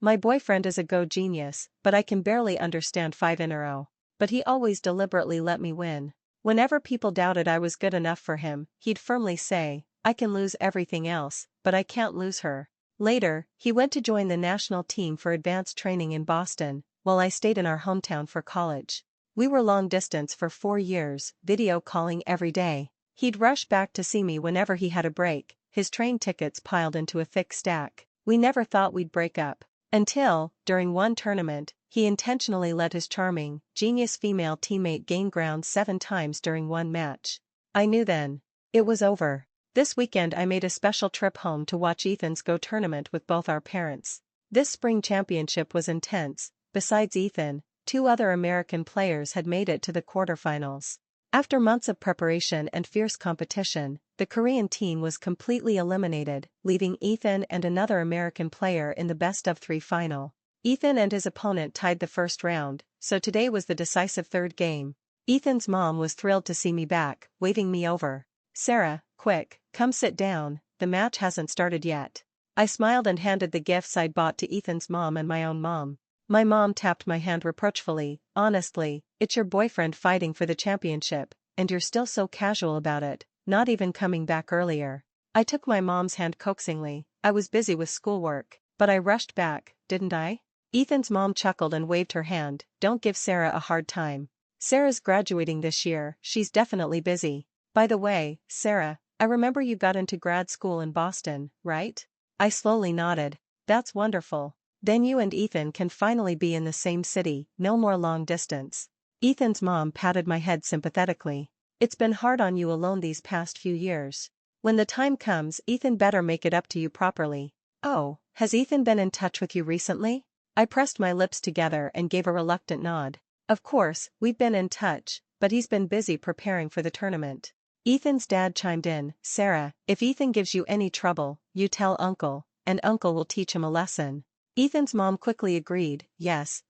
My boyfriend is a go genius, but I can barely understand 5 in a row. But he always deliberately let me win. Whenever people doubted I was good enough for him, he'd firmly say, I can lose everything else, but I can't lose her. Later, he went to join the national team for advanced training in Boston, while I stayed in our hometown for college. We were long distance for 4 years, video calling every day. He'd rush back to see me whenever he had a break, his train tickets piled into a thick stack. We never thought we'd break up. Until, during one tournament, he intentionally let his charming, genius female teammate gain ground 7 times during one match. I knew then. It was over. This weekend I made a special trip home to watch Ethan's Go tournament with both our parents. This spring championship was intense. Besides Ethan, 2 other American players had made it to the quarterfinals. After months of preparation and fierce competition, the Korean team was completely eliminated, leaving Ethan and another American player in the best-of-3 final. Ethan and his opponent tied the first round, so today was the decisive 3rd game. Ethan's mom was thrilled to see me back, waving me over. Sarah, quick, come sit down, the match hasn't started yet. I smiled and handed the gifts I'd bought to Ethan's mom and my own mom. My mom tapped my hand reproachfully. Honestly, it's your boyfriend fighting for the championship, and you're still so casual about it, not even coming back earlier. I took my mom's hand coaxingly. I was busy with schoolwork, but I rushed back, didn't I? Ethan's mom chuckled and waved her hand. Don't give Sarah a hard time. Sarah's graduating this year, she's definitely busy. By the way, Sarah, I remember you got into grad school in Boston, right? I slowly nodded. That's wonderful. Then you and Ethan can finally be in the same city, no more long distance. Ethan's mom patted my head sympathetically. It's been hard on you alone these past few years. When the time comes, Ethan better make it up to you properly. Oh, has Ethan been in touch with you recently? I pressed my lips together and gave a reluctant nod. Of course, we've been in touch, but he's been busy preparing for the tournament. Ethan's dad chimed in. Sarah, if Ethan gives you any trouble, you tell Uncle, and Uncle will teach him a lesson. Ethan's mom quickly agreed. Yes,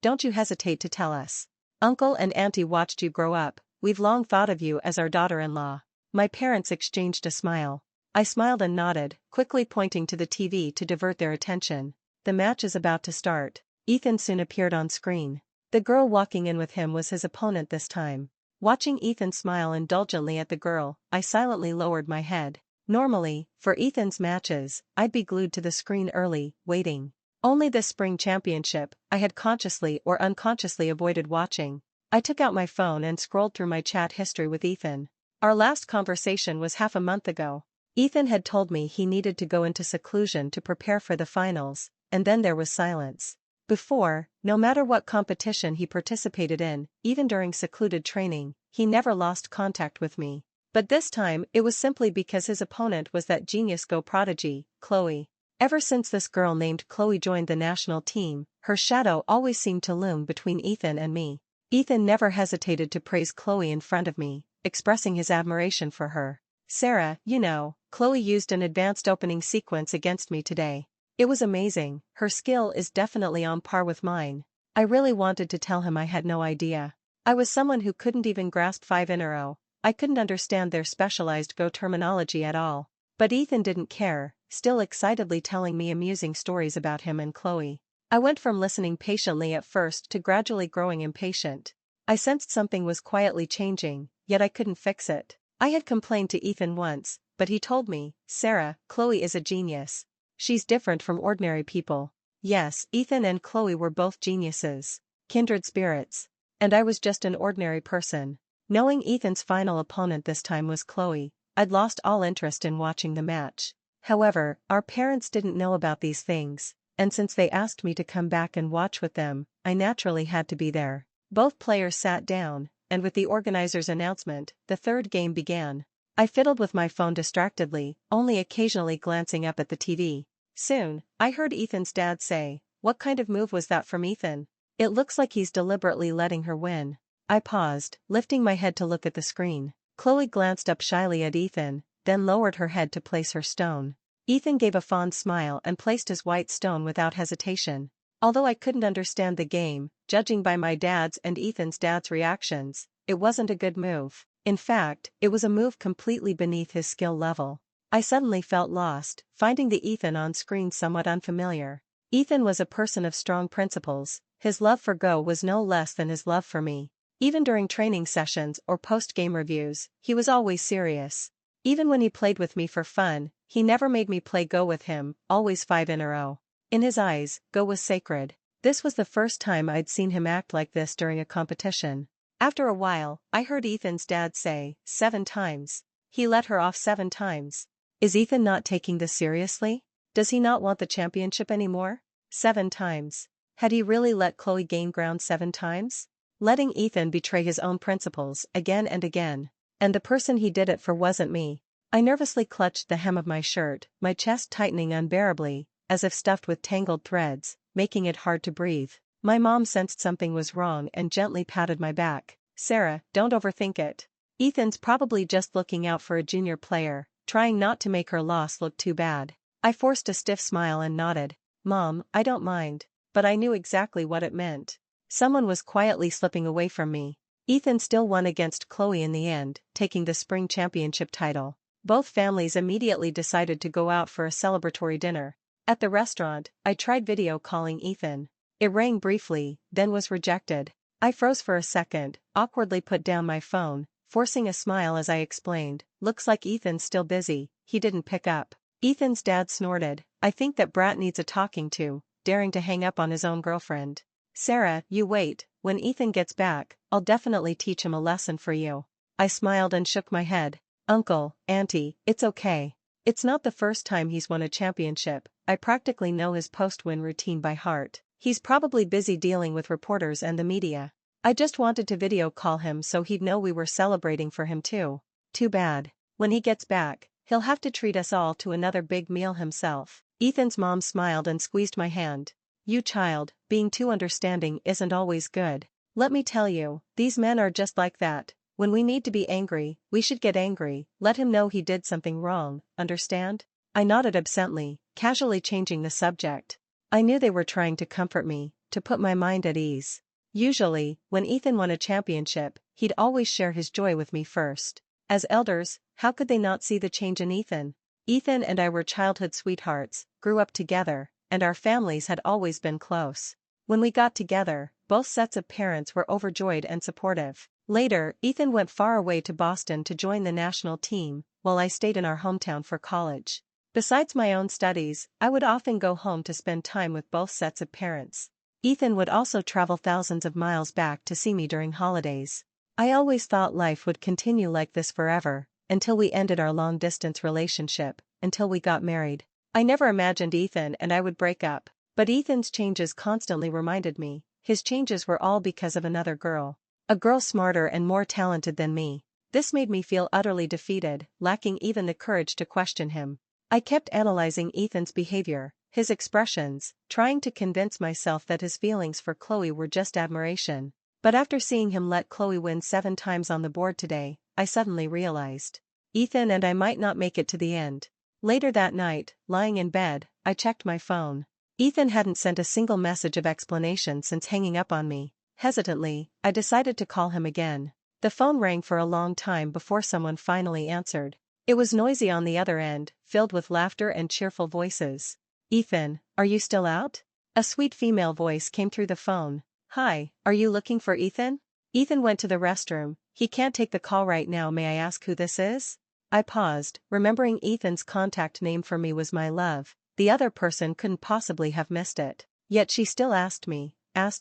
don't you hesitate to tell us. Uncle and Auntie watched you grow up, we've long thought of you as our daughter-in-law. My parents exchanged a smile. I smiled and nodded, quickly pointing to the TV to divert their attention. The match is about to start. Ethan soon appeared on screen. The girl walking in with him was his opponent this time. Watching Ethan smile indulgently at the girl, I silently lowered my head. Normally, for Ethan's matches, I'd be glued to the screen early, waiting. Only this spring championship, I had consciously or unconsciously avoided watching. I took out my phone and scrolled through my chat history with Ethan. Our last conversation was half a month ago. Ethan had told me he needed to go into seclusion to prepare for the finals, and then there was silence. Before, no matter what competition he participated in, even during secluded training, he never lost contact with me. But this time it was simply because his opponent was that genius Go Prodigy, Chloe. Ever since this girl named Chloe joined the national team, her shadow always seemed to loom between Ethan and me. Ethan never hesitated to praise Chloe in front of me, expressing his admiration for her. Sarah, you know, Chloe used an advanced opening sequence against me today. It was amazing, her skill is definitely on par with mine. I really wanted to tell him I had no idea. I was someone who couldn't even grasp 5 in a row. I couldn't understand their specialized Go terminology at all. But Ethan didn't care, still excitedly telling me amusing stories about him and Chloe. I went from listening patiently at first to gradually growing impatient. I sensed something was quietly changing, yet I couldn't fix it. I had complained to Ethan once, but he told me, Sarah, Chloe is a genius. She's different from ordinary people. Yes, Ethan and Chloe were both geniuses. Kindred spirits. And I was just an ordinary person. Knowing Ethan's final opponent this time was Chloe, I'd lost all interest in watching the match. However, our parents didn't know about these things, and since they asked me to come back and watch with them, I naturally had to be there. Both players sat down, and with the organizer's announcement, the 3rd game began. I fiddled with my phone distractedly, only occasionally glancing up at the TV. Soon, I heard Ethan's dad say, "What kind of move was that from Ethan? It looks like he's deliberately letting her win." I paused, lifting my head to look at the screen. Chloe glanced up shyly at Ethan, then lowered her head to place her stone. Ethan gave a fond smile and placed his white stone without hesitation. Although I couldn't understand the game, judging by my dad's and Ethan's dad's reactions, it wasn't a good move. In fact, it was a move completely beneath his skill level. I suddenly felt lost, finding the Ethan on screen somewhat unfamiliar. Ethan was a person of strong principles. His love for Go was no less than his love for me. Even during training sessions or post-game reviews, he was always serious. Even when he played with me for fun, he never made me play Go with him, always 5 in a row. In his eyes, Go was sacred. This was the first time I'd seen him act like this during a competition. After a while, I heard Ethan's dad say, 7 times. He let her off 7 times. Is Ethan not taking this seriously? Does he not want the championship anymore? 7 times. Had he really let Chloe gain ground 7 times? Letting Ethan betray his own principles again and again. And the person he did it for wasn't me. I nervously clutched the hem of my shirt, my chest tightening unbearably, as if stuffed with tangled threads, making it hard to breathe. My mom sensed something was wrong and gently patted my back. Sarah, don't overthink it. Ethan's probably just looking out for a junior player, trying not to make her loss look too bad. I forced a stiff smile and nodded. Mom, I don't mind. But I knew exactly what it meant. Someone was quietly slipping away from me. Ethan still won against Chloe in the end, taking the spring championship title. Both families immediately decided to go out for a celebratory dinner. At the restaurant, I tried video calling Ethan. It rang briefly, then was rejected. I froze for a second, awkwardly put down my phone, forcing a smile as I explained, looks like Ethan's still busy, he didn't pick up. Ethan's dad snorted, I think that brat needs a talking to, daring to hang up on his own girlfriend. Sarah, you wait, when Ethan gets back, I'll definitely teach him a lesson for you. I smiled and shook my head. Uncle, Auntie, it's okay. It's not the first time he's won a championship, I practically know his post-win routine by heart. He's probably busy dealing with reporters and the media. I just wanted to video call him so he'd know we were celebrating for him too. Too bad. When he gets back, he'll have to treat us all to another big meal himself. Ethan's mom smiled and squeezed my hand. You child, being too understanding isn't always good. Let me tell you, these men are just like that. When we need to be angry, we should get angry, let him know he did something wrong, understand? I nodded absently, casually changing the subject. I knew they were trying to comfort me, to put my mind at ease. Usually, when Ethan won a championship, he'd always share his joy with me first. As elders, how could they not see the change in Ethan? Ethan and I were childhood sweethearts, grew up together, and our families had always been close. When we got together, both sets of parents were overjoyed and supportive. Later, Ethan went far away to Boston to join the national team, while I stayed in our hometown for college. Besides my own studies, I would often go home to spend time with both sets of parents. Ethan would also travel thousands of miles back to see me during holidays. I always thought life would continue like this forever, until we ended our long-distance relationship, until we got married. I never imagined Ethan and I would break up, but Ethan's changes constantly reminded me, his changes were all because of another girl. A girl smarter and more talented than me. This made me feel utterly defeated, lacking even the courage to question him. I kept analyzing Ethan's behavior, his expressions, trying to convince myself that his feelings for Chloe were just admiration. But after seeing him let Chloe win 7 times on the board today, I suddenly realized. Ethan and I might not make it to the end. Later that night, lying in bed, I checked my phone. Ethan hadn't sent a single message of explanation since hanging up on me. Hesitantly, I decided to call him again. The phone rang for a long time before someone finally answered. It was noisy on the other end, filled with laughter and cheerful voices. Ethan, are you still out? A sweet female voice came through the phone. Hi, are you looking for Ethan? Ethan went to the restroom. He can't take the call right now. May I ask who this is? I paused, remembering Ethan's contact name for me was my love. The other person couldn't possibly have missed it. Yet she still asked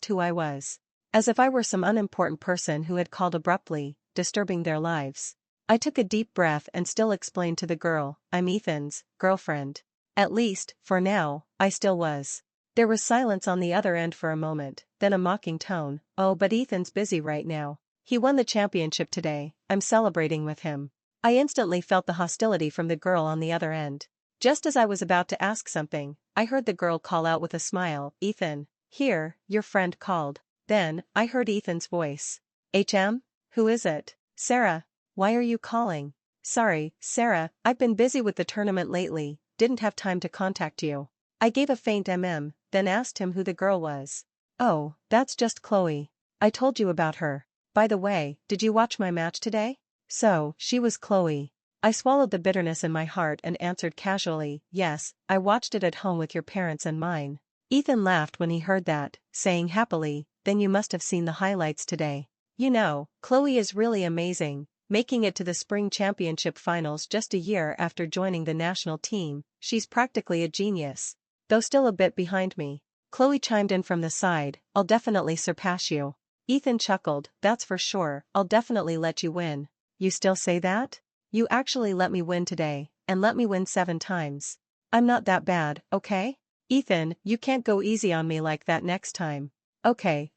who I was. As if I were some unimportant person who had called abruptly, disturbing their lives. I took a deep breath and still explained to the girl, I'm Ethan's girlfriend. At least, for now, I still was. There was silence on the other end for a moment, then a mocking tone, oh but Ethan's busy right now. He won the championship today, I'm celebrating with him. I instantly felt the hostility from the girl on the other end. Just as I was about to ask something, I heard the girl call out with a smile, Ethan, here, your friend called. Then, I heard Ethan's voice. HM? Who is it? Sarah. Why are you calling? Sorry, Sarah, I've been busy with the tournament lately, didn't have time to contact you. I gave a faint then asked him who the girl was. Oh, that's just Chloe. I told you about her. By the way, did you watch my match today? So, she was Chloe. I swallowed the bitterness in my heart and answered casually, yes, I watched it at home with your parents and mine. Ethan laughed when he heard that, saying happily, "Then you must have seen the highlights today. You know, Chloe is really amazing, making it to the spring championship finals just a year after joining the national team. She's practically a genius. Though still a bit behind me." Chloe chimed in from the side, "I'll definitely surpass you." Ethan chuckled, "That's for sure, I'll definitely let you win." "You still say that? You actually let me win today, and let me win 7 times. I'm not that bad, okay? Ethan, you can't go easy on me like that next time." Okay,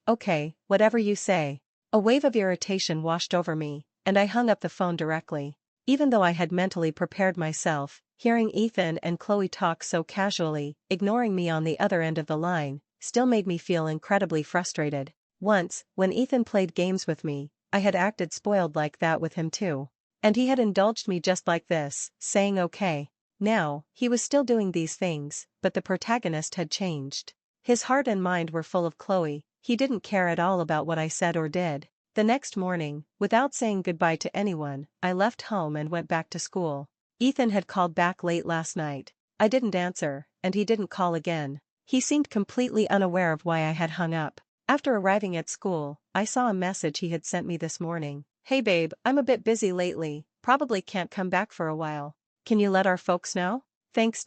whatever you say." A wave of irritation washed over me, and I hung up the phone directly. Even though I had mentally prepared myself, hearing Ethan and Chloe talk so casually, ignoring me on the other end of the line, still made me feel incredibly frustrated. Once, when Ethan played games with me, I had acted spoiled like that with him too. And he had indulged me just like this, saying okay. Now, he was still doing these things, but the protagonist had changed. His heart and mind were full of Chloe. He didn't care at all about what I said or did. The next morning, without saying goodbye to anyone, I left home and went back to school. Ethan had called back late last night. I didn't answer, and he didn't call again. He seemed completely unaware of why I had hung up. After arriving at school, I saw a message he had sent me this morning. "Hey babe, I'm a bit busy lately, probably can't come back for a while. Can you let our folks know? Thanks.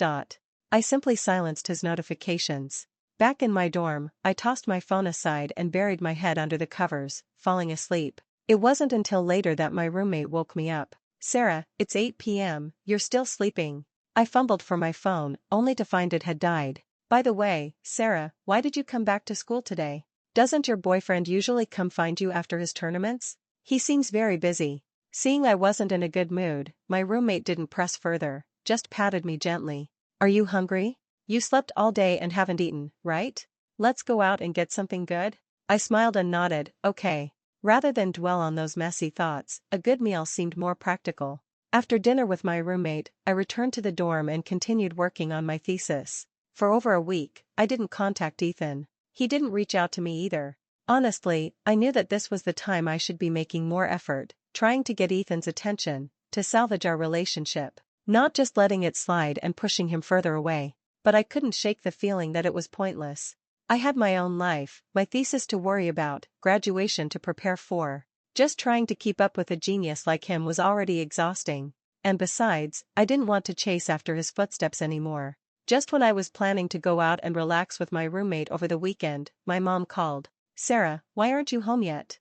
I simply silenced his notifications. Back in my dorm, I tossed my phone aside and buried my head under the covers, falling asleep. It wasn't until later that my roommate woke me up. "Sarah, it's 8 p.m., you're still sleeping." I fumbled for my phone, only to find it had died. "By the way, Sarah, why did you come back to school today? Doesn't your boyfriend usually come find you after his tournaments? He seems very busy." Seeing I wasn't in a good mood, my roommate didn't press further, just patted me gently. "Are you hungry? You slept all day and haven't eaten, right? Let's go out and get something good?" I smiled and nodded, okay. Rather than dwell on those messy thoughts, a good meal seemed more practical. After dinner with my roommate, I returned to the dorm and continued working on my thesis. For over a week, I didn't contact Ethan. He didn't reach out to me either. Honestly, I knew that this was the time I should be making more effort, trying to get Ethan's attention, to salvage our relationship, not just letting it slide and pushing him further away. But I couldn't shake the feeling that it was pointless. I had my own life, my thesis to worry about, graduation to prepare for. Just trying to keep up with a genius like him was already exhausting. And besides, I didn't want to chase after his footsteps anymore. Just when I was planning to go out and relax with my roommate over the weekend, my mom called. "Sarah, why aren't you home yet?"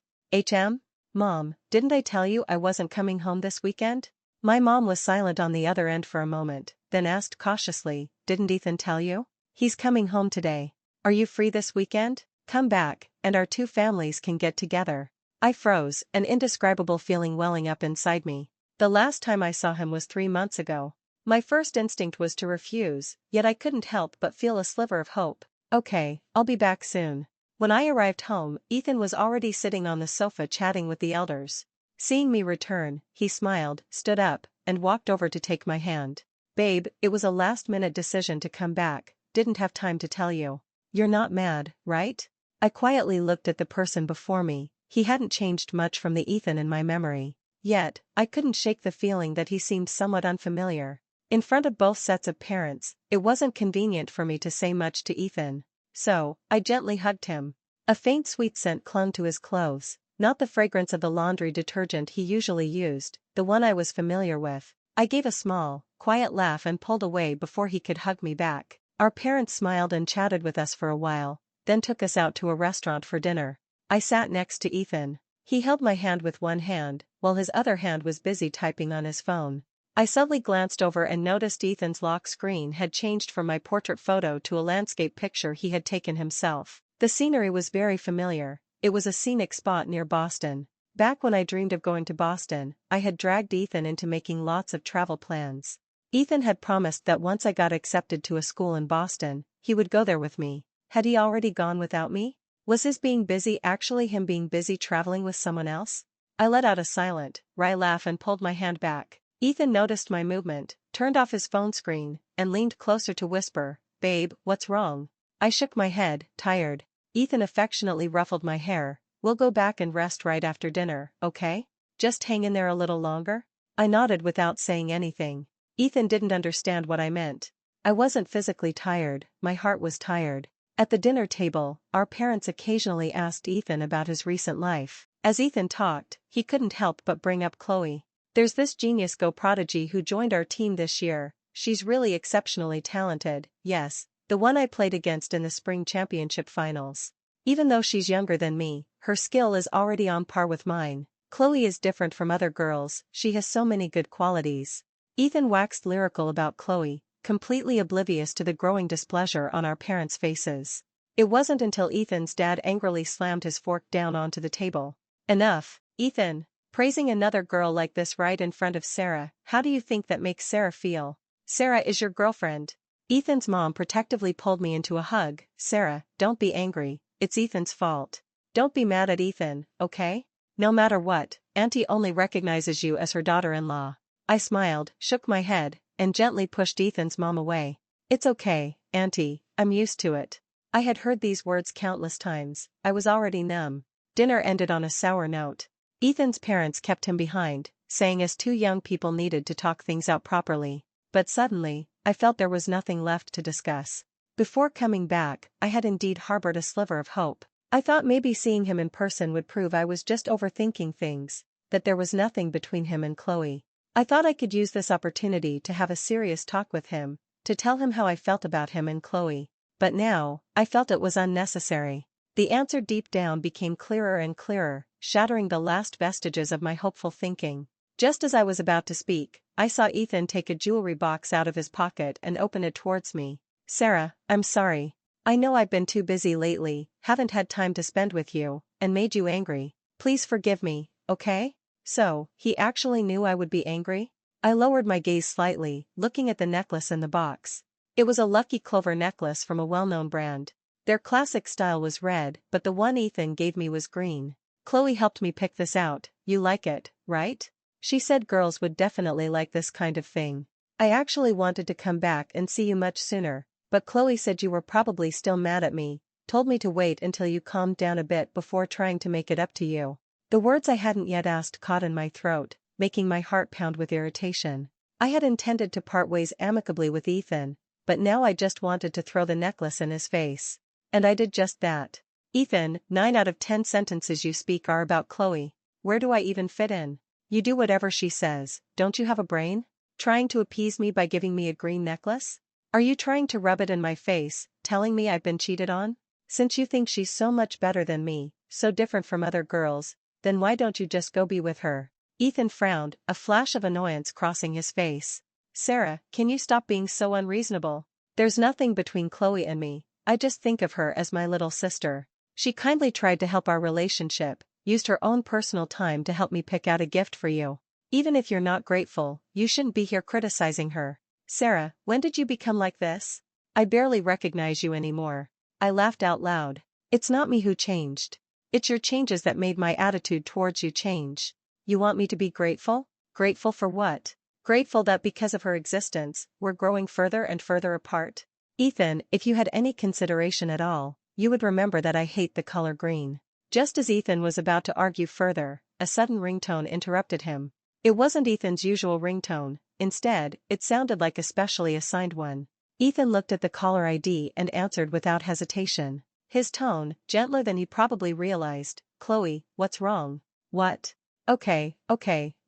Mom, didn't I tell you I wasn't coming home this weekend?" My mom was silent on the other end for a moment, then asked cautiously, "Didn't Ethan tell you? He's coming home today. Are you free this weekend? Come back, and our 2 families can get together." I froze, an indescribable feeling welling up inside me. The last time I saw him was 3 months ago. My first instinct was to refuse, yet I couldn't help but feel a sliver of hope. "Okay, I'll be back soon." When I arrived home, Ethan was already sitting on the sofa chatting with the elders. Seeing me return, he smiled, stood up, and walked over to take my hand. "Babe, it was a last-minute decision to come back, didn't have time to tell you. You're not mad, right?" I quietly looked at the person before me. He hadn't changed much from the Ethan in my memory. Yet, I couldn't shake the feeling that he seemed somewhat unfamiliar. In front of both sets of parents, it wasn't convenient for me to say much to Ethan. So, I gently hugged him. A faint sweet scent clung to his clothes, not the fragrance of the laundry detergent he usually used, the one I was familiar with. I gave a small, quiet laugh and pulled away before he could hug me back. Our parents smiled and chatted with us for a while, then took us out to a restaurant for dinner. I sat next to Ethan. He held my hand with one hand, while his other hand was busy typing on his phone. I suddenly glanced over and noticed Ethan's lock screen had changed from my portrait photo to a landscape picture he had taken himself. The scenery was very familiar. It was a scenic spot near Boston. Back when I dreamed of going to Boston, I had dragged Ethan into making lots of travel plans. Ethan had promised that once I got accepted to a school in Boston, he would go there with me. Had he already gone without me? Was his being busy actually him being busy traveling with someone else? I let out a silent, wry laugh and pulled my hand back. Ethan noticed my movement, turned off his phone screen, and leaned closer to whisper, "Babe, what's wrong?" I shook my head, tired. Ethan affectionately ruffled my hair. "We'll go back and rest right after dinner, okay? Just hang in there a little longer?" I nodded without saying anything. Ethan didn't understand what I meant. I wasn't physically tired, my heart was tired. At the dinner table, our parents occasionally asked Ethan about his recent life. As Ethan talked, he couldn't help but bring up Chloe. There's this genius Prodigy who joined our team this year. She's really exceptionally talented, yes, the one I played against in the spring championship finals. Even though she's younger than me, her skill is already on par with mine. Chloe is different from other girls, she has so many good qualities. Ethan waxed lyrical about Chloe, completely oblivious to the growing displeasure on our parents' faces. It wasn't until Ethan's dad angrily slammed his fork down onto the table. Enough, Ethan. Praising another girl like this right in front of Sarah, how do you think that makes Sarah feel? Sarah is your girlfriend. Ethan's mom protectively pulled me into a hug. Sarah, don't be angry, it's Ethan's fault. Don't be mad at Ethan, okay? No matter what, Auntie only recognizes you as her daughter-in-law. I smiled, shook my head, and gently pushed Ethan's mom away. It's okay, Auntie, I'm used to it. I had heard these words countless times, I was already numb. Dinner ended on a sour note. Ethan's parents kept him behind, saying as two young people needed to talk things out properly. But suddenly, I felt there was nothing left to discuss. Before coming back, I had indeed harbored a sliver of hope. I thought maybe seeing him in person would prove I was just overthinking things, that there was nothing between him and Chloe. I thought I could use this opportunity to have a serious talk with him, to tell him how I felt about him and Chloe. But now, I felt it was unnecessary. The answer deep down became clearer and clearer, shattering the last vestiges of my hopeful thinking. Just as I was about to speak, I saw Ethan take a jewelry box out of his pocket and open it towards me. Sarah, I'm sorry. I know I've been too busy lately, haven't had time to spend with you, and made you angry. Please forgive me, okay? So, he actually knew I would be angry? I lowered my gaze slightly, looking at the necklace in the box. It was a lucky clover necklace from a well-known brand. Their classic style was red, but the one Ethan gave me was green. Chloe helped me pick this out. You like it, right? She said girls would definitely like this kind of thing. I actually wanted to come back and see you much sooner, but Chloe said you were probably still mad at me, told me to wait until you calmed down a bit before trying to make it up to you. The words I hadn't yet asked caught in my throat, making my heart pound with irritation. I had intended to part ways amicably with Ethan, but now I just wanted to throw the necklace in his face. And I did just that. Ethan, 9 out of 10 sentences you speak are about Chloe. Where do I even fit in? You do whatever she says, don't you have a brain? Trying to appease me by giving me a green necklace? Are you trying to rub it in my face, telling me I've been cheated on? Since you think she's so much better than me, so different from other girls, then why don't you just go be with her? Ethan frowned, a flash of annoyance crossing his face. Sarah, can you stop being so unreasonable? There's nothing between Chloe and me. I just think of her as my little sister. She kindly tried to help our relationship, used her own personal time to help me pick out a gift for you. Even if you're not grateful, you shouldn't be here criticizing her. Sarah, when did you become like this? I barely recognize you anymore. I laughed out loud. It's not me who changed. It's your changes that made my attitude towards you change. You want me to be grateful? Grateful for what? Grateful that because of her existence, we're growing further and further apart? Ethan, if you had any consideration at all, you would remember that I hate the color green. Just as Ethan was about to argue further, a sudden ringtone interrupted him. It wasn't Ethan's usual ringtone, instead, it sounded like a specially assigned one. Ethan looked at the caller ID and answered without hesitation. His tone, gentler than he probably realized. Chloe, what's wrong? What? Okay,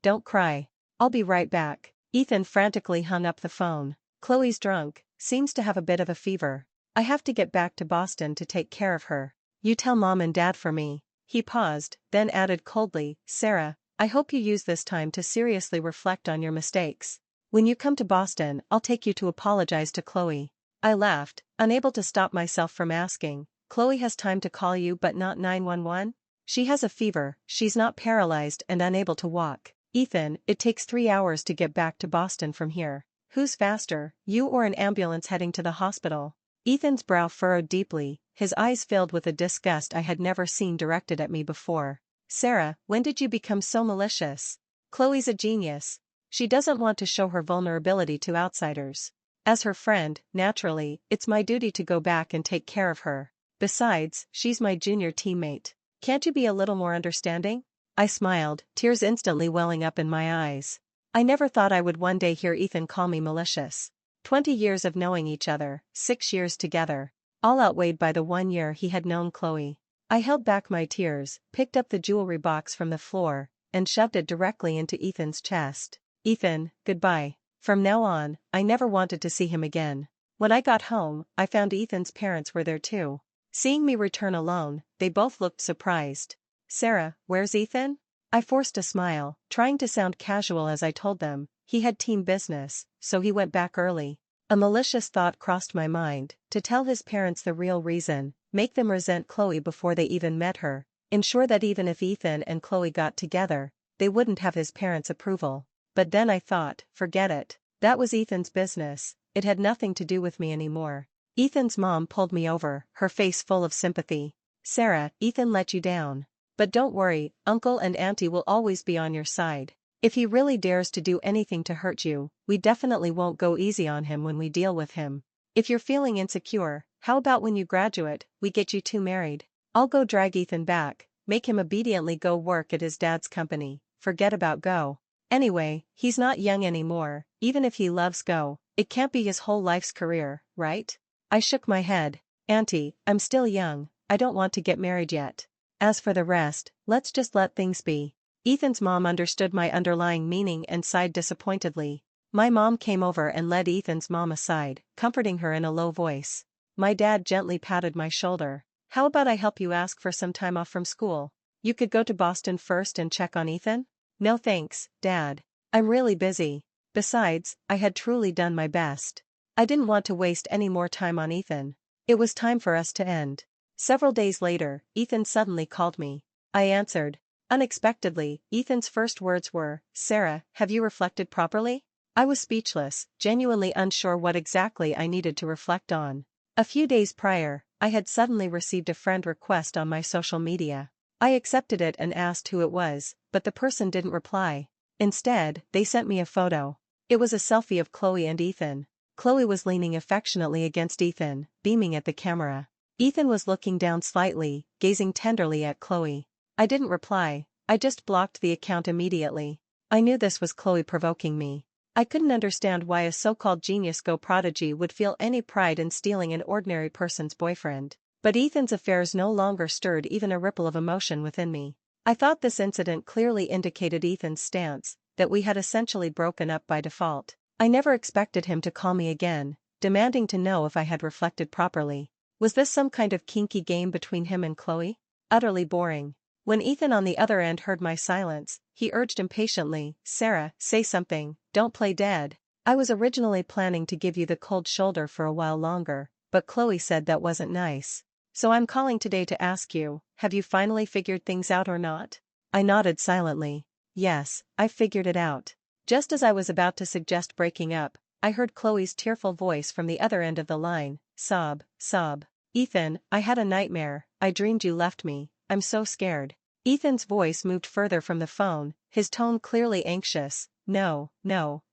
don't cry. I'll be right back. Ethan frantically hung up the phone. Chloe's drunk, seems to have a bit of a fever. I have to get back to Boston to take care of her. You tell Mom and Dad for me. He paused, then added coldly, Sarah, I hope you use this time to seriously reflect on your mistakes. When you come to Boston, I'll take you to apologize to Chloe. I laughed, unable to stop myself from asking, Chloe has time to call you but not 911? She has a fever, she's not paralyzed and unable to walk. Ethan, it takes 3 hours to get back to Boston from here. Who's faster, you or an ambulance heading to the hospital? Ethan's brow furrowed deeply, his eyes filled with a disgust I had never seen directed at me before. Sarah, when did you become so malicious? Chloe's a genius. She doesn't want to show her vulnerability to outsiders. As her friend, naturally, it's my duty to go back and take care of her. Besides, she's my junior teammate. Can't you be a little more understanding? I smiled, tears instantly welling up in my eyes. I never thought I would one day hear Ethan call me malicious. 20 years of knowing each other, 6 years together. all outweighed by the 1 year he had known Chloe. I held back my tears, picked up the jewelry box from the floor, and shoved it directly into Ethan's chest. Ethan, goodbye. From now on, I never wanted to see him again. When I got home, I found Ethan's parents were there too. Seeing me return alone, they both looked surprised. Sarah, where's Ethan? I forced a smile, trying to sound casual as I told them he had team business, so he went back early. A malicious thought crossed my mind, to tell his parents the real reason, make them resent Chloe before they even met her, ensure that even if Ethan and Chloe got together, they wouldn't have his parents' approval. But then I thought, forget it. That was Ethan's business, it had nothing to do with me anymore. Ethan's mom pulled me over, her face full of sympathy. Sarah, Ethan let you down. But don't worry, Uncle and Auntie will always be on your side. If he really dares to do anything to hurt you, we definitely won't go easy on him when we deal with him. If you're feeling insecure, how about when you graduate, we get you two married? I'll go drag Ethan back, make him obediently go work at his dad's company, forget about Go. Anyway, he's not young anymore, even if he loves Go, it can't be his whole life's career, right? I shook my head. Auntie, I'm still young, I don't want to get married yet. As for the rest, let's just let things be. Ethan's mom understood my underlying meaning and sighed disappointedly. My mom came over and led Ethan's mom aside, comforting her in a low voice. My dad gently patted my shoulder. How about I help you ask for some time off from school? You could go to Boston first and check on Ethan? No thanks, Dad. I'm really busy. Besides, I had truly done my best. I didn't want to waste any more time on Ethan. It was time for us to end. Several days later, Ethan suddenly called me. I answered. Unexpectedly, Ethan's first words were, Sarah, have you reflected properly? I was speechless, genuinely unsure what exactly I needed to reflect on. A few days prior, I had suddenly received a friend request on my social media. I accepted it and asked who it was, but the person didn't reply. Instead, they sent me a photo. It was a selfie of Chloe and Ethan. Chloe was leaning affectionately against Ethan, beaming at the camera. Ethan was looking down slightly, gazing tenderly at Chloe. I didn't reply, I just blocked the account immediately. I knew this was Chloe provoking me. I couldn't understand why a so-called genius Go Prodigy would feel any pride in stealing an ordinary person's boyfriend. But Ethan's affairs no longer stirred even a ripple of emotion within me. I thought this incident clearly indicated Ethan's stance, that we had essentially broken up by default. I never expected him to call me again, demanding to know if I had reflected properly. Was this some kind of kinky game between him and Chloe? Utterly boring. When Ethan on the other end heard my silence, he urged impatiently, Sarah, say something, don't play dead. I was originally planning to give you the cold shoulder for a while longer, but Chloe said that wasn't nice. So I'm calling today to ask you, have you finally figured things out or not? I nodded silently. Yes, I figured it out. Just as I was about to suggest breaking up, I heard Chloe's tearful voice from the other end of the line, sob, sob. Ethan, I had a nightmare, I dreamed you left me. I'm so scared. Ethan's voice moved further from the phone, his tone clearly anxious. No,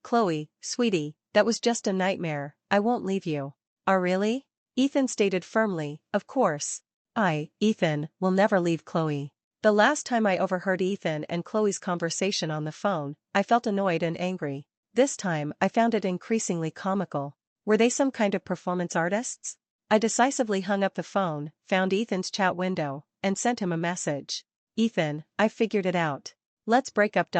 Chloe, sweetie, that was just a nightmare, I won't leave you. Oh really? Ethan stated firmly, of course. Ethan, will never leave Chloe. The last time I overheard Ethan and Chloe's conversation on the phone, I felt annoyed and angry. This time, I found it increasingly comical. Were they some kind of performance artists? I decisively hung up the phone, found Ethan's chat window, and sent him a message. Ethan, I figured it out. Let's break up.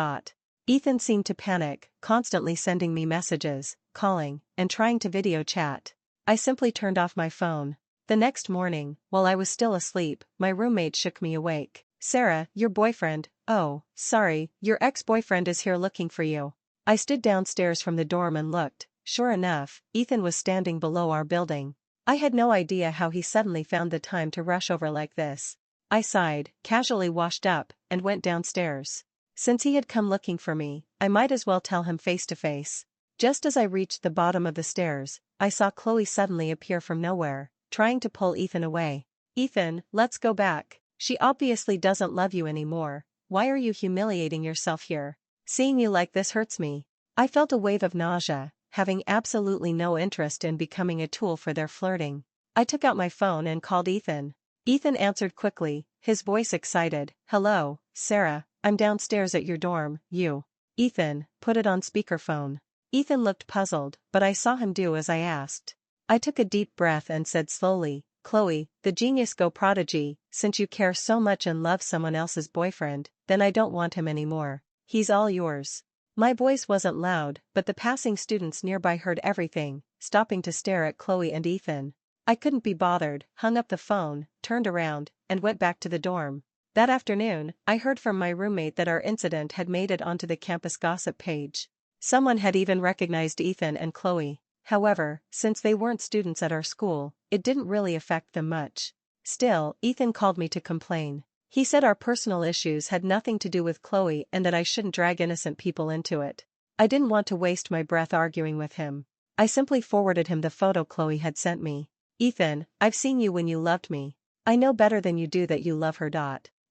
Ethan seemed to panic, constantly sending me messages, calling, and trying to video chat. I simply turned off my phone. The next morning, while I was still asleep, my roommate shook me awake. Sarah, your boyfriend, oh, sorry, your ex-boyfriend is here looking for you. I stood downstairs from the dorm and looked. Sure enough, Ethan was standing below our building. I had no idea how he suddenly found the time to rush over like this. I sighed, casually washed up, and went downstairs. Since he had come looking for me, I might as well tell him face to face. Just as I reached the bottom of the stairs, I saw Chloe suddenly appear from nowhere, trying to pull Ethan away. Ethan, let's go back. She obviously doesn't love you anymore. Why are you humiliating yourself here? Seeing you like this hurts me. I felt a wave of nausea, having absolutely no interest in becoming a tool for their flirting. I took out my phone and called Ethan. Ethan answered quickly, his voice excited. Hello, Sarah, I'm downstairs at your dorm, you. Ethan, put it on speakerphone. Ethan looked puzzled, but I saw him do as I asked. I took a deep breath and said slowly, Chloe, the genius go Prodigy, since you care so much and love someone else's boyfriend, then I don't want him anymore. He's all yours. My voice wasn't loud, but the passing students nearby heard everything, stopping to stare at Chloe and Ethan. I couldn't be bothered, hung up the phone, turned around, and went back to the dorm. That afternoon, I heard from my roommate that our incident had made it onto the campus gossip page. Someone had even recognized Ethan and Chloe. However, since they weren't students at our school, it didn't really affect them much. Still, Ethan called me to complain. He said our personal issues had nothing to do with Chloe and that I shouldn't drag innocent people into it. I didn't want to waste my breath arguing with him. I simply forwarded him the photo Chloe had sent me. Ethan, I've seen you when you loved me. I know better than you do that you love her.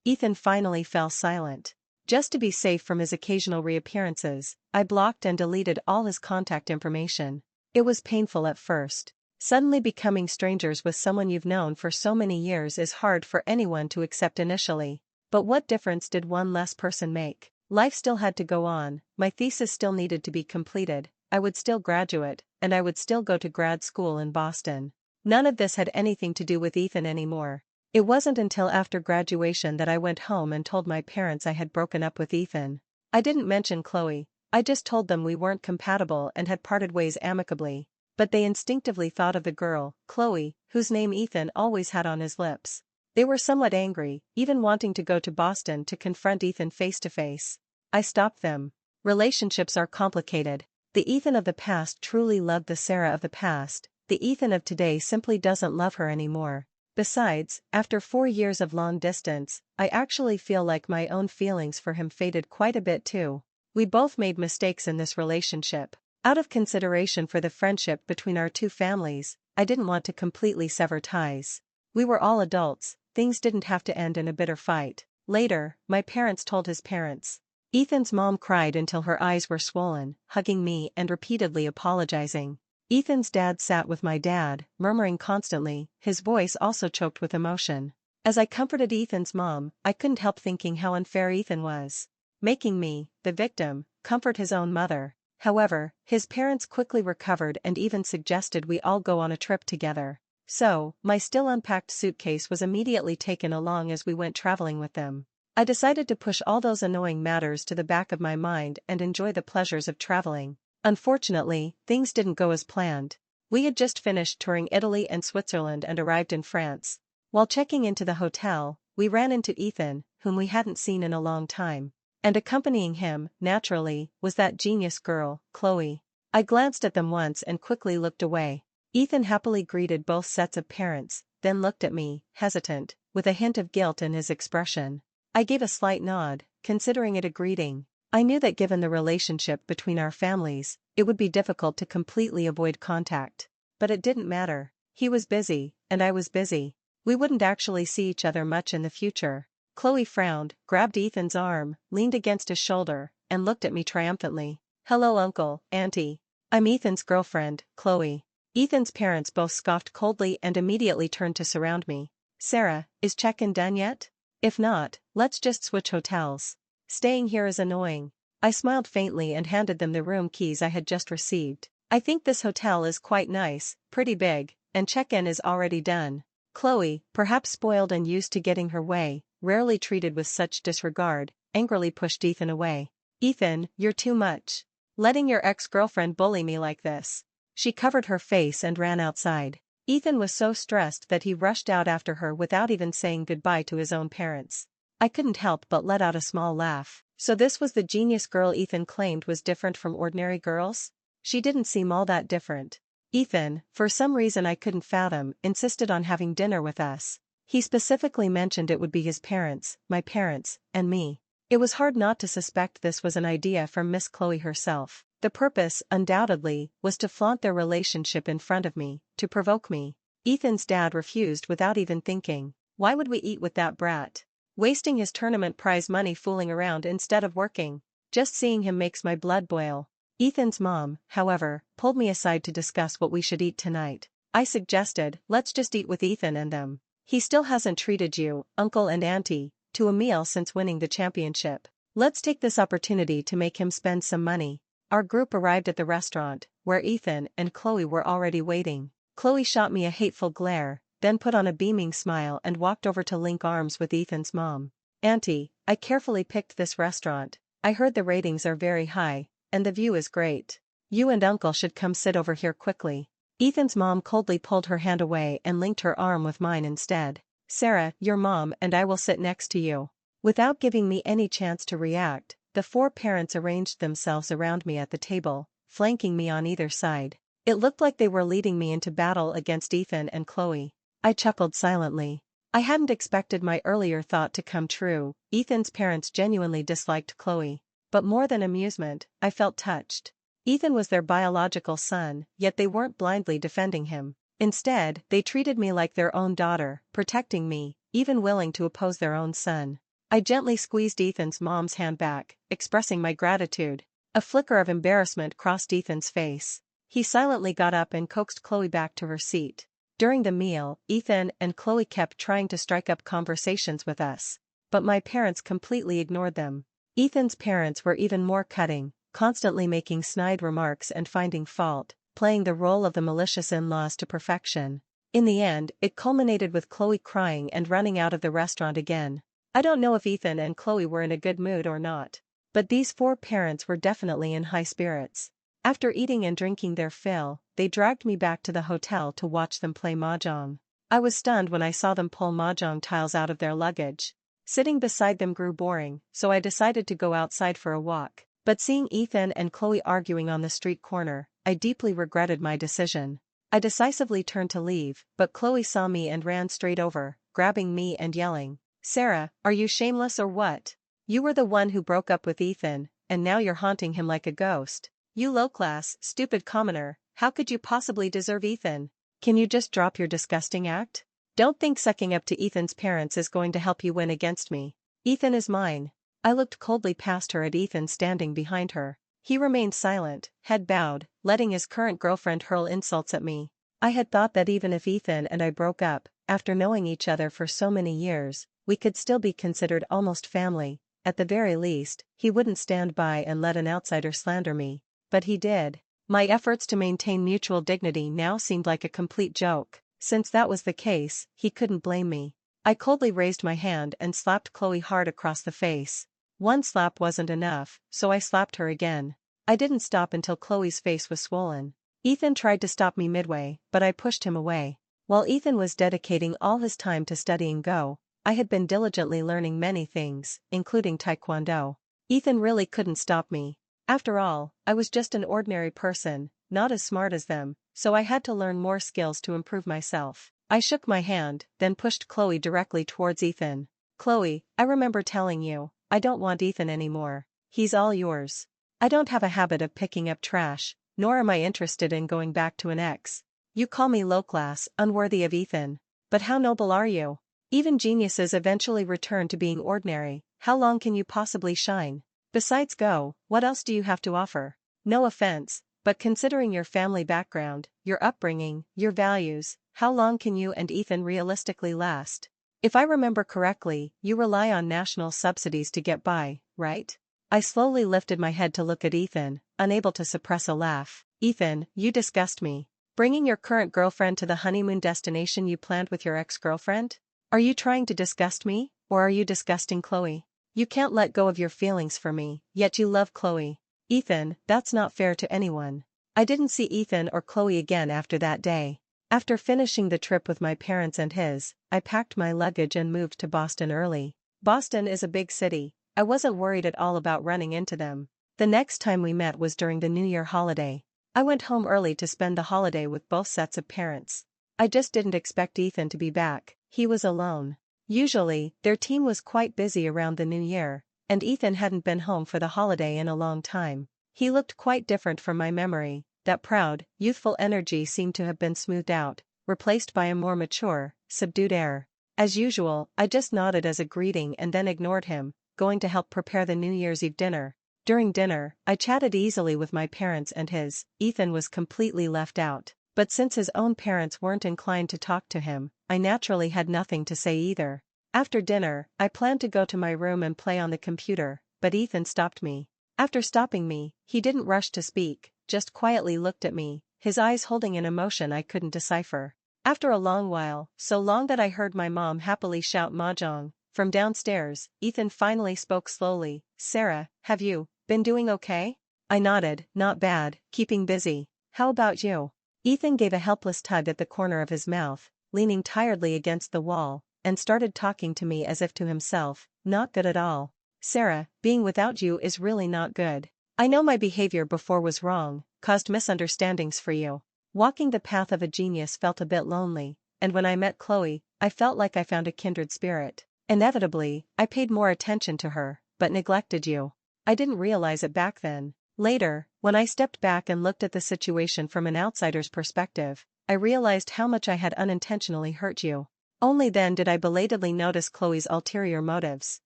Ethan finally fell silent. Just to be safe from his occasional reappearances, I blocked and deleted all his contact information. It was painful at first. Suddenly becoming strangers with someone you've known for so many years is hard for anyone to accept initially. But what difference did one less person make? Life still had to go on, my thesis still needed to be completed, I would still graduate, and I would still go to grad school in Boston. None of this had anything to do with Ethan anymore. It wasn't until after graduation that I went home and told my parents I had broken up with Ethan. I didn't mention Chloe, I just told them we weren't compatible and had parted ways amicably. But they instinctively thought of the girl, Chloe, whose name Ethan always had on his lips. They were somewhat angry, even wanting to go to Boston to confront Ethan face to face. I stopped them. Relationships are complicated. The Ethan of the past truly loved the Sarah of the past, the Ethan of today simply doesn't love her anymore. Besides, after 4 years of long distance, I actually feel like my own feelings for him faded quite a bit too. We both made mistakes in this relationship. Out of consideration for the friendship between our two families, I didn't want to completely sever ties. We were all adults, things didn't have to end in a bitter fight. Later, my parents told his parents. Ethan's mom cried until her eyes were swollen, hugging me and repeatedly apologizing. Ethan's dad sat with my dad, murmuring constantly, his voice also choked with emotion. As I comforted Ethan's mom, I couldn't help thinking how unfair Ethan was, making me, the victim, comfort his own mother. However, his parents quickly recovered and even suggested we all go on a trip together. So, my still unpacked suitcase was immediately taken along as we went traveling with them. I decided to push all those annoying matters to the back of my mind and enjoy the pleasures of traveling. Unfortunately, things didn't go as planned. We had just finished touring Italy and Switzerland and arrived in France. While checking into the hotel, we ran into Ethan, whom we hadn't seen in a long time. And accompanying him, naturally, was that genius girl, Chloe. I glanced at them once and quickly looked away. Ethan happily greeted both sets of parents, then looked at me, hesitant, with a hint of guilt in his expression. I gave a slight nod, considering it a greeting. I knew that given the relationship between our families, it would be difficult to completely avoid contact. But it didn't matter. He was busy, and I was busy. We wouldn't actually see each other much in the future. Chloe frowned, grabbed Ethan's arm, leaned against his shoulder, and looked at me triumphantly. "Hello Uncle, Auntie. I'm Ethan's girlfriend, Chloe." Ethan's parents both scoffed coldly and immediately turned to surround me. "Sarah, is check-in done yet? If not, let's just switch hotels. Staying here is annoying." I smiled faintly and handed them the room keys I had just received. "I think this hotel is quite nice, pretty big, and check-in is already done." Chloe, perhaps spoiled and used to getting her way, rarely treated with such disregard, angrily pushed Ethan away. "Ethan, you're too much. Letting your ex-girlfriend bully me like this." She covered her face and ran outside. Ethan was so stressed that he rushed out after her without even saying goodbye to his own parents. I couldn't help but let out a small laugh. So this was the genius girl Ethan claimed was different from ordinary girls? She didn't seem all that different. Ethan, for some reason I couldn't fathom, insisted on having dinner with us. He specifically mentioned it would be his parents, my parents, and me. It was hard not to suspect this was an idea from Miss Chloe herself. The purpose, undoubtedly, was to flaunt their relationship in front of me, to provoke me. Ethan's dad refused without even thinking. Why would we eat with that brat? Wasting his tournament prize money fooling around instead of working. Just seeing him makes my blood boil. Ethan's mom, however, pulled me aside to discuss what we should eat tonight. I suggested, let's just eat with Ethan and them. He still hasn't treated you, Uncle and Auntie, to a meal since winning the championship. Let's take this opportunity to make him spend some money. Our group arrived at the restaurant, where Ethan and Chloe were already waiting. Chloe shot me a hateful glare, then put on a beaming smile and walked over to link arms with Ethan's mom. "Auntie, I carefully picked this restaurant. I heard the ratings are very high, and the view is great. You and Uncle should come sit over here quickly." Ethan's mom coldly pulled her hand away and linked her arm with mine instead. "Sarah, your mom and I will sit next to you." Without giving me any chance to react, the four parents arranged themselves around me at the table, flanking me on either side. It looked like they were leading me into battle against Ethan and Chloe. I chuckled silently. I hadn't expected my earlier thought to come true. Ethan's parents genuinely disliked Chloe. But more than amusement, I felt touched. Ethan was their biological son, yet they weren't blindly defending him. Instead, they treated me like their own daughter, protecting me, even willing to oppose their own son. I gently squeezed Ethan's mom's hand back, expressing my gratitude. A flicker of embarrassment crossed Ethan's face. He silently got up and coaxed Chloe back to her seat. During the meal, Ethan and Chloe kept trying to strike up conversations with us. But my parents completely ignored them. Ethan's parents were even more cutting, constantly making snide remarks and finding fault, playing the role of the malicious in-laws to perfection. In the end, it culminated with Chloe crying and running out of the restaurant again. I don't know if Ethan and Chloe were in a good mood or not. But these four parents were definitely in high spirits. After eating and drinking their fill, they dragged me back to the hotel to watch them play mahjong. I was stunned when I saw them pull mahjong tiles out of their luggage. Sitting beside them grew boring, so I decided to go outside for a walk. But seeing Ethan and Chloe arguing on the street corner, I deeply regretted my decision. I decisively turned to leave, but Chloe saw me and ran straight over, grabbing me and yelling, "Sarah, are you shameless or what? You were the one who broke up with Ethan, and now you're haunting him like a ghost. You low-class, stupid commoner, how could you possibly deserve Ethan? Can you just drop your disgusting act? Don't think sucking up to Ethan's parents is going to help you win against me. Ethan is mine." I looked coldly past her at Ethan standing behind her. He remained silent, head bowed, letting his current girlfriend hurl insults at me. I had thought that even if Ethan and I broke up, after knowing each other for so many years, we could still be considered almost family. At the very least, he wouldn't stand by and let an outsider slander me. But he did. My efforts to maintain mutual dignity now seemed like a complete joke. Since that was the case, he couldn't blame me. I coldly raised my hand and slapped Chloe hard across the face. One slap wasn't enough, so I slapped her again. I didn't stop until Chloe's face was swollen. Ethan tried to stop me midway, but I pushed him away. While Ethan was dedicating all his time to studying Go, I had been diligently learning many things, including Taekwondo. Ethan really couldn't stop me. After all, I was just an ordinary person, not as smart as them, so I had to learn more skills to improve myself. I shook my hand, then pushed Chloe directly towards Ethan. "Chloe, I remember telling you, I don't want Ethan anymore. He's all yours. I don't have a habit of picking up trash, nor am I interested in going back to an ex. You call me low-class, unworthy of Ethan. But how noble are you? Even geniuses eventually return to being ordinary. How long can you possibly shine? Besides Go, what else do you have to offer? No offense, but considering your family background, your upbringing, your values, how long can you and Ethan realistically last? If I remember correctly, you rely on national subsidies to get by, right?" I slowly lifted my head to look at Ethan, unable to suppress a laugh. "Ethan, you disgust me. Bringing your current girlfriend to the honeymoon destination you planned with your ex-girlfriend? Are you trying to disgust me, or are you disgusting Chloe? You can't let go of your feelings for me, yet you love Chloe. Ethan, that's not fair to anyone." I didn't see Ethan or Chloe again after that day. After finishing the trip with my parents and his, I packed my luggage and moved to Boston early. Boston is a big city. I wasn't worried at all about running into them. The next time we met was during the New Year holiday. I went home early to spend the holiday with both sets of parents. I just didn't expect Ethan to be back. He was alone. Usually, their team was quite busy around the new year, and Ethan hadn't been home for the holiday in a long time. He looked quite different from my memory. That proud, youthful energy seemed to have been smoothed out, replaced by a more mature, subdued air. As usual, I just nodded as a greeting and then ignored him, going to help prepare the New Year's Eve dinner. During dinner, I chatted easily with my parents and his. Ethan was completely left out. But since his own parents weren't inclined to talk to him, I naturally had nothing to say either. After dinner, I planned to go to my room and play on the computer, but Ethan stopped me. After stopping me, he didn't rush to speak, just quietly looked at me, his eyes holding an emotion I couldn't decipher. After a long while, so long that I heard my mom happily shout mahjong, from downstairs, Ethan finally spoke slowly. Sarah, have you been doing okay? I nodded, not bad, keeping busy. How about you? Ethan gave a helpless tug at the corner of his mouth, leaning tiredly against the wall, and started talking to me as if to himself. Not good at all. Sarah, being without you is really not good. I know my behavior before was wrong, caused misunderstandings for you. Walking the path of a genius felt a bit lonely, and when I met Chloe, I felt like I found a kindred spirit. Inevitably, I paid more attention to her, but neglected you. I didn't realize it back then. Later, when I stepped back and looked at the situation from an outsider's perspective, I realized how much I had unintentionally hurt you. Only then did I belatedly notice Chloe's ulterior motives.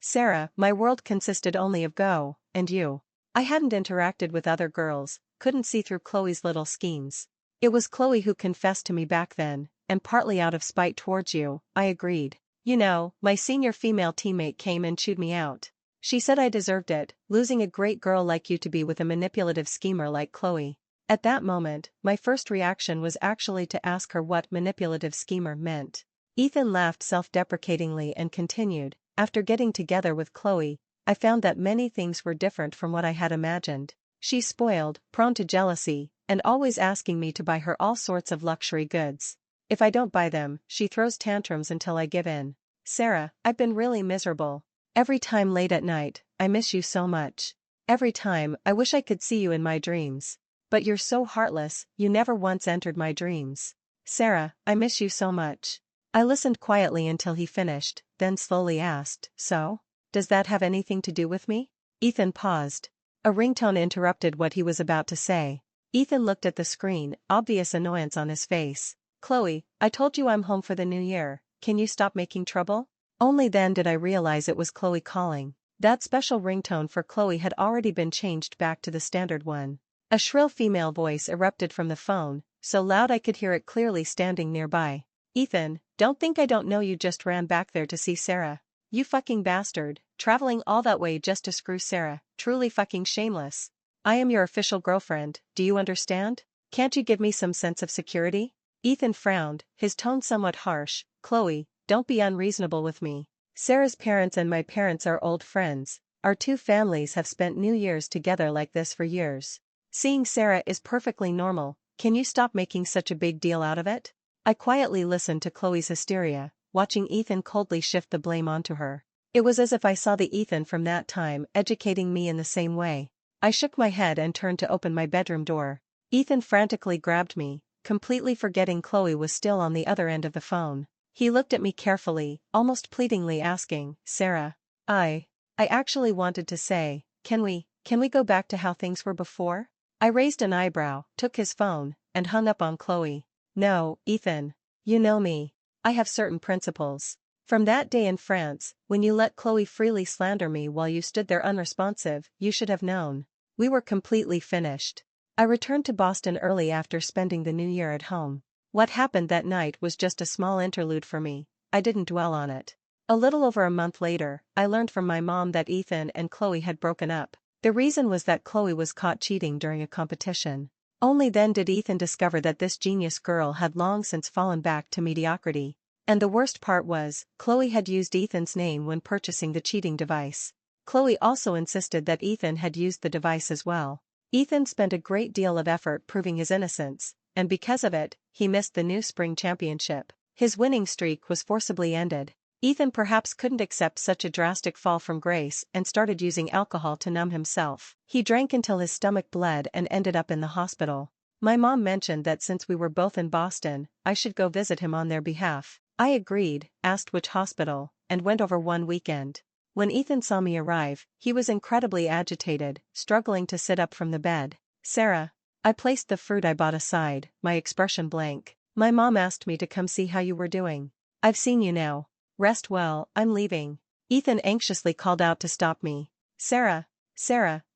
Sarah, my world consisted only of Go, and you. I hadn't interacted with other girls, couldn't see through Chloe's little schemes. It was Chloe who confessed to me back then, and partly out of spite towards you, I agreed. You know, my senior female teammate came and chewed me out. She said I deserved it, losing a great girl like you to be with a manipulative schemer like Chloe. At that moment, my first reaction was actually to ask her what manipulative schemer meant. Ethan laughed self-deprecatingly and continued, after getting together with Chloe, I found that many things were different from what I had imagined. She's spoiled, prone to jealousy, and always asking me to buy her all sorts of luxury goods. If I don't buy them, she throws tantrums until I give in. Sarah, I've been really miserable. Every time late at night, I miss you so much. Every time, I wish I could see you in my dreams. But you're so heartless, you never once entered my dreams. Sarah, I miss you so much. I listened quietly until he finished, then slowly asked, so? Does that have anything to do with me? Ethan paused. A ringtone interrupted what he was about to say. Ethan looked at the screen, obvious annoyance on his face. Chloe, I told you I'm home for the new year, can you stop making trouble? Only then did I realize it was Chloe calling. That special ringtone for Chloe had already been changed back to the standard one. A shrill female voice erupted from the phone, so loud I could hear it clearly standing nearby. Ethan, don't think I don't know you just ran back there to see Sarah. You fucking bastard, traveling all that way just to screw Sarah, truly fucking shameless. I am your official girlfriend, do you understand? Can't you give me some sense of security? Ethan frowned, his tone somewhat harsh. Chloe, don't be unreasonable with me. Sarah's parents and my parents are old friends. Our two families have spent New Year's together like this for years. Seeing Sarah is perfectly normal, can you stop making such a big deal out of it? I quietly listened to Chloe's hysteria, watching Ethan coldly shift the blame onto her. It was as if I saw the Ethan from that time educating me in the same way. I shook my head and turned to open my bedroom door. Ethan frantically grabbed me, completely forgetting Chloe was still on the other end of the phone. He looked at me carefully, almost pleadingly asking, Sarah. I actually wanted to say, can we go back to how things were before? I raised an eyebrow, took his phone, and hung up on Chloe. No, Ethan. You know me. I have certain principles. From that day in France, when you let Chloe freely slander me while you stood there unresponsive, you should have known. We were completely finished. I returned to Boston early after spending the new year at home. What happened that night was just a small interlude for me, I didn't dwell on it. A little over a month later, I learned from my mom that Ethan and Chloe had broken up. The reason was that Chloe was caught cheating during a competition. Only then did Ethan discover that this genius girl had long since fallen back to mediocrity. And the worst part was, Chloe had used Ethan's name when purchasing the cheating device. Chloe also insisted that Ethan had used the device as well. Ethan spent a great deal of effort proving his innocence, and because of it, he missed the new spring championship. His winning streak was forcibly ended. Ethan perhaps couldn't accept such a drastic fall from grace and started using alcohol to numb himself. He drank until his stomach bled and ended up in the hospital. My mom mentioned that since we were both in Boston, I should go visit him on their behalf. I agreed, asked which hospital, and went over one weekend. When Ethan saw me arrive, he was incredibly agitated, struggling to sit up from the bed. Sarah. I placed the fruit I bought aside, my expression blank. My mom asked me to come see how you were doing. I've seen you now. Rest well, I'm leaving. Ethan anxiously called out to stop me. Sarah,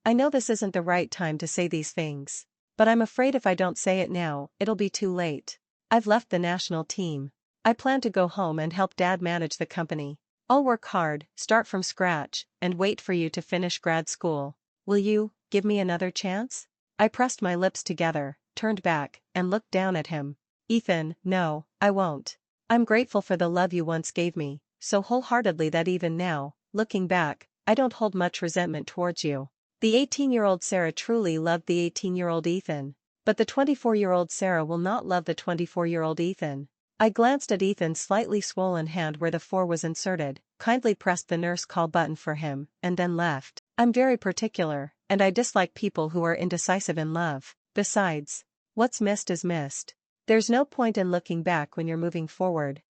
I know this isn't the right time to say these things. But I'm afraid if I don't say it now, it'll be too late. I've left the national team. I plan to go home and help Dad manage the company. I'll work hard, start from scratch, and wait for you to finish grad school. Will you give me another chance? I pressed my lips together, turned back, and looked down at him. Ethan, no, I won't. I'm grateful for the love you once gave me, so wholeheartedly that even now, looking back, I don't hold much resentment towards you. The 18-year-old Sarah truly loved the 18-year-old Ethan. But the 24-year-old Sarah will not love the 24-year-old Ethan. I glanced at Ethan's slightly swollen hand where the 4 was inserted, kindly pressed the nurse call button for him, and then left. I'm very particular, and I dislike people who are indecisive in love. Besides, what's missed is missed. There's no point in looking back when you're moving forward.